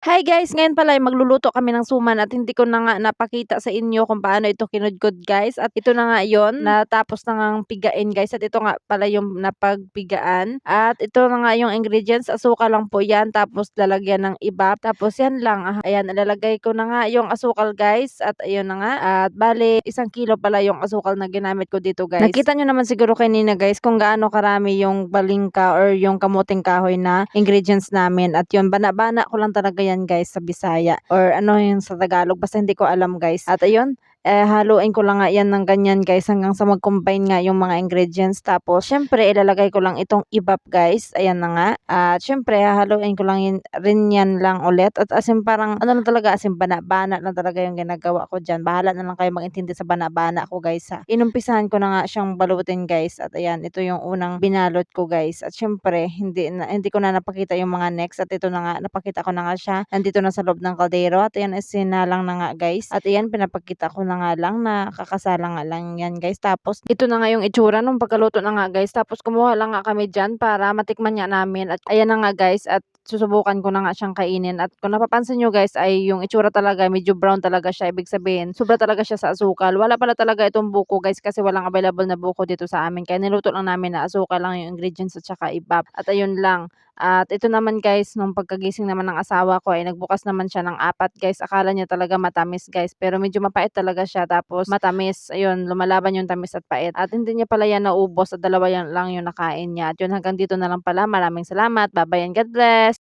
Hi guys, ngayon pala ay magluluto kami ng suman at hindi ko na nga napakita sa inyo kung paano ito kinudkod guys. At ito na nga yon, natapos na ngang pigain guys. At ito nga pala yung napagpigaan. At ito na nga yung ingredients, asukal lang po yan. Tapos lalagyan ng iba. Tapos yan lang. Ayan, ilalagay ko na nga yung asukal guys. At ayun na nga. At bali, 1 kilo pala yung asukal na ginamit ko dito guys. Nakita nyo naman siguro kanina guys kung gaano karami yung balingka or yung kamuting kahoy na ingredients namin. At yun, bana-bana ko lang talaga yan guys sa Bisaya or ano yung sa Tagalog, basta hindi ko alam guys. At ayun, haluin ko lang nga yan ng ganyan guys hanggang sa mag-combine nga yung mga ingredients. Tapos syempre ilalagay ko lang itong ibap guys. Ayan na nga. At syempre hahaluin ko lang rin yan lang ulit. At asin parang ano lang talaga, asin bana-bana lang talaga yung ginagawa ko dyan. Bahala na lang kayo mag-intindi sa bana-bana ko guys ha. Inumpisahan ko na nga siyang balutin guys. At ayan, ito yung unang binalot ko guys. At syempre hindi ko na napakita yung mga next. At ito na nga, napakita ko na nga siya. Nandito na sa loob ng kaldero. At ayan, sinalang na nga guys. At ayan, pinapakita ko na nga lang na kakasala nga lang yan guys. Tapos ito na nga yung itsura nung pagkaluto na nga guys. Tapos kumuha lang nga kami dyan para matikman nga namin. At ayan na nga guys. At susubukan ko na nga siyang kainin. At kung napapansin nyo guys ay yung itsura talaga medyo brown talaga siya. Ibig sabihin sobra talaga siya sa asukal. Wala pala talaga itong buko guys kasi walang available na buko dito sa amin. Kaya niluto lang namin na asukal lang yung ingredients at saka ibap. At ayun lang. At ito naman guys, nung pagkagising naman ng asawa ko ay nagbukas naman siya ng 4 guys. Akala niya talaga matamis guys, pero medyo mapait talaga siya. Tapos matamis, ayun, lumalaban yung tamis at pait. At hindi niya pala yan naubos at dalawa yan lang yung nakain niya. At yun, hanggang dito na lang pala. Maraming salamat. Bye bye and God bless.